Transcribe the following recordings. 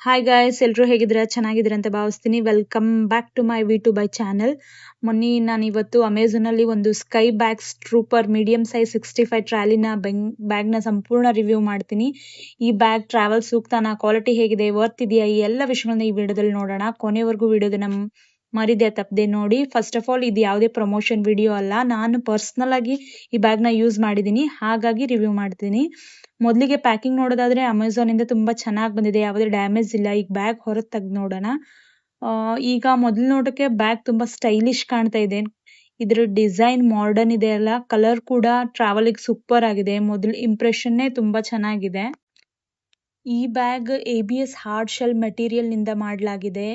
Hi guys, ಎಲ್ಲರೂ ಹೇಗಿದ್ದೀರಾ? ಚೆನ್ನಾಗಿದ್ದೀರಾ ಅಂತ ಭಾವಿಸ್ತೀನಿ. Welcome back to my V to buy channel. ನಾನು ಇವತ್ತು ಅಮೆಝಾನಲ್ಲಿ ಒಂದು sky bags trooper medium size 65 ಟ್ರಾಲಿನ ಬ್ಯಾಗ್ನ ಸಂಪೂರ್ಣ ರಿವ್ಯೂ ಮಾಡ್ತೀನಿ. ಈ ಬ್ಯಾಗ್ ಟ್ರಾವೆಲ್ ಸೂಕ್ತನಾ, ಕ್ವಾಲಿಟಿ ಹೇಗಿದೆ, ವರ್ತ್ ಇದೆಯಾ, ಈ ಎಲ್ಲ ವಿಷಯಗಳನ್ನ ಈ ವಿಡಿಯೋದಲ್ಲಿ ನೋಡೋಣ. ಕೊನೆವರೆಗೂ ವಿಡಿಯೋದನ್ನ ಮರಿದೆ ತಪ್ಪದೆ ನೋಡಿ. ಫಸ್ಟ್ ಆಫ್ ಆಲ್, ಇದು ಯಾವುದೇ ಪ್ರಮೋಷನ್ ವಿಡಿಯೋ ಅಲ್ಲ. ನಾನು ಪರ್ಸನಲ್ ಆಗಿ ಈ ಬ್ಯಾಗ್ನ ಯೂಸ್ ಮಾಡಿದ್ದೀನಿ, ಹಾಗಾಗಿ ರಿವ್ಯೂ ಮಾಡ್ತೀನಿ. ಮೊದಲಿಗೆ ಪ್ಯಾಕಿಂಗ್ ನೋಡೋದಾದ್ರೆ ಅಮೆಝಾನ್ ಇಂದ ತುಂಬಾ ಚೆನ್ನಾಗಿ ಬಂದಿದೆ, ಯಾವುದೇ ಡ್ಯಾಮೇಜ್ ಇಲ್ಲ. ಈಗ ಬ್ಯಾಗ್ ಹೊರಗೆ ತೆಗ್ದು ನೋಡೋಣ. ಈಗ ಮೊದಲು ನೋಡಕ್ಕೆ ಬ್ಯಾಗ್ ತುಂಬಾ ಸ್ಟೈಲಿಶ್ ಕಾಣ್ತಾ ಇದೆ. ಇದ್ರ ಡಿಸೈನ್ ಮಾಡರ್ನ್ ಇದೆ ಅಲ್ಲ, ಕಲರ್ ಕೂಡ ಟ್ರಾವೆಲಿಗೆ ಸೂಪರ್ ಆಗಿದೆ. ಮೊದಲ ಇಂಪ್ರೆಷನ್ನೇ ತುಂಬಾ ಚೆನ್ನಾಗಿದೆ. ಈ bag ABS hard shell material ನಿಂದ ಮಾಡಲಾಗಿದೆ.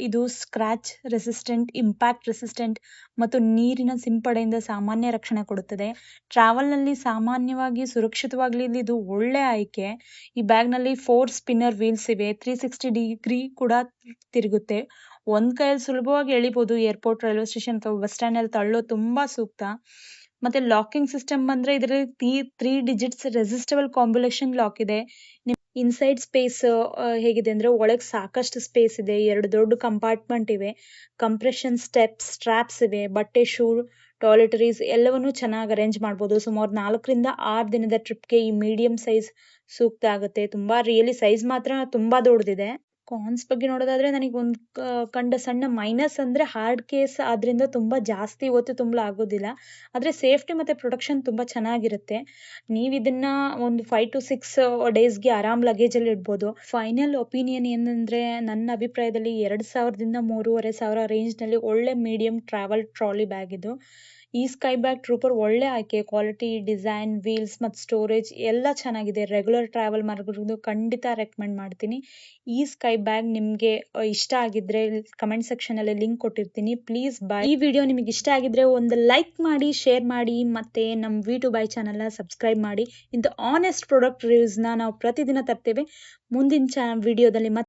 ಇದು ಸ್ಕ್ರಾಚ್ ರೆಸಿಸ್ಟೆಂಟ್, ಇಂಪ್ಯಾಕ್ಟ್ ರೆಸಿಸ್ಟೆಂಟ್ ಮತ್ತು ನೀರಿನ ಸಿಂಪಡೆಯಿಂದ ಸಾಮಾನ್ಯ ರಕ್ಷಣೆ ಕೊಡುತ್ತದೆ. ಟ್ರಾವೆಲ್ ನಲ್ಲಿ ಸಾಮಾನ್ಯವಾಗಿ ಸುರಕ್ಷಿತವಾಗಲಿ ಇದು ಒಳ್ಳೆ ಆಯ್ಕೆ. ಈ ಬ್ಯಾಗ್ ನಲ್ಲಿ 4 ಸ್ಪಿನ್ನರ್ ವೀಲ್ಸ್ ಇವೆ. 360 ಡಿಗ್ರಿ ಕೂಡ ತಿರುಗುತ್ತೆ. ಒಂದ್ ಕೈಯಲ್ಲಿ ಸುಲಭವಾಗಿ ಎಳಿಬಹುದು. ಏರ್ಪೋರ್ಟ್, ರೈಲ್ವೆ ಸ್ಟೇಷನ್ ಅಥವಾ ಬಸ್ ಸ್ಟ್ಯಾಂಡ್ ನಲ್ಲಿ ತಳ್ಳೋ ತುಂಬಾ ಸೂಕ್ತ. ಮತ್ತೆ ಲಾಕಿಂಗ್ ಸಿಸ್ಟಮ್ ಬಂದ್ರೆ ಇದರಲ್ಲಿ 3 ಡಿಜಿಟ್ಸ್ ರೆಸಿಸ್ಟಬಲ್ ಕಾಂಬಿನೇಷನ್ ಲಾಕ್ ಇದೆ. ಇನ್ಸೈಡ್ ಸ್ಪೇಸ್ ಹೇಗಿದೆ ಅಂದ್ರೆ, ಒಳಗೆ ಸಾಕಷ್ಟು ಸ್ಪೇಸ್ ಇದೆ. 2 ದೊಡ್ಡ ಕಂಪಾರ್ಟ್ಮೆಂಟ್ ಇವೆ. ಕಂಪ್ರೆಷನ್ ಸ್ಟ್ರಾಪ್ಸ್ ಇವೆ. ಬಟ್ಟೆ, ಶೂ, ಟಾಯ್ಲೆಟರೀಸ್ ಎಲ್ಲವನ್ನು ಚೆನ್ನಾಗಿ ಅರೇಂಜ್ ಮಾಡಬಹುದು. ಸುಮಾರು 4ರಿಂದ 6 ದಿನದ ಟ್ರಿಪ್ಗೆ ಈ ಮೀಡಿಯಂ ಸೈಜ್ ಸೂಕ್ತ ಆಗುತ್ತೆ. ತುಂಬಾ ರಿಯಲಿ ಸೈಜ್ ಮಾತ್ರ ತುಂಬಾ ದೊಡ್ಡದಿದೆ. ಕಾನ್ಸ್ ಬಗ್ಗೆ ನೋಡೋದಾದ್ರೆ, ನನಗೆ ಒಂದು ಕಂಡ ಸಣ್ಣ ಮೈನಸ್ ಅಂದ್ರೆ ಹಾರ್ಡ್ ಕೇಸ್ ಆದ್ರಿಂದ ತುಂಬಾ ಜಾಸ್ತಿ ಹೊತ್ತು ತುಂಬಲು ಆಗೋದಿಲ್ಲ. ಆದ್ರೆ ಸೇಫ್ಟಿ ಮತ್ತೆ ಪ್ರೊಟೆಕ್ಷನ್ ತುಂಬಾ ಚೆನ್ನಾಗಿರುತ್ತೆ. ನೀವು ಇದನ್ನ ಒಂದು 5 to 6 ಡೇಸ್ಗೆ ಆರಾಮ್ ಲಗೇಜ್ ಅಲ್ಲಿ ಇಡ್ಬೋದು. ಫೈನಲ್ ಒಪಿನಿಯನ್ ಏನಂದ್ರೆ, ನನ್ನ ಅಭಿಪ್ರಾಯದಲ್ಲಿ 2000ದಿಂದ 3500 ರೇಂಜ್ ನಲ್ಲಿ ಒಳ್ಳೆ ಮೀಡಿಯಂ ಟ್ರಾವೆಲ್ ಟ್ರಾಲಿ ಬ್ಯಾಗ್ ಇದು. ಈ ಸ್ಕೈ ಬ್ಯಾಗ್ ಟ್ರೂಪರ್ ಒಳ್ಳೆ ಆಯ್ಕೆ. ಕ್ವಾಲಿಟಿ, ಡಿಸೈನ್, ವೀಲ್ಸ್ ಮತ್ತು ಸ್ಟೋರೇಜ್ ಎಲ್ಲ ಚೆನ್ನಾಗಿದೆ. ರೆಗ್ಯುಲರ್ ಟ್ರಾವೆಲ್ ಮಾಡೋದು ಖಂಡಿತ ರೆಕಮೆಂಡ್ ಮಾಡ್ತೀನಿ. ಈ ಸ್ಕೈ ಬ್ಯಾಗ್ ನಿಮ್ಗೆ ಇಷ್ಟ ಆಗಿದ್ರೆ ಕಮೆಂಟ್ ಸೆಕ್ಷನ್ ಅಲ್ಲಿ ಲಿಂಕ್ ಕೊಟ್ಟಿರ್ತೀನಿ, ಪ್ಲೀಸ್ ಬೈ. ಈ ವಿಡಿಯೋ ನಿಮಗೆ ಇಷ್ಟ ಆಗಿದ್ರೆ ಒಂದು ಲೈಕ್ ಮಾಡಿ, ಶೇರ್ ಮಾಡಿ, ಮತ್ತೆ ನಮ್ಮ ವಿ2ಬೈ ಚಾನಲ್ ನ ಸಬ್ಸ್ಕ್ರೈಬ್ ಮಾಡಿ. ಇಂಥ ಆನೆಸ್ಟ್ ಪ್ರಾಡಕ್ಟ್ ರಿವ್ಯೂಸ್ ನಾವು ಪ್ರತಿದಿನ ತರ್ತೇವೆ. ಮುಂದಿನ ವಿಡಿಯೋದಲ್ಲಿ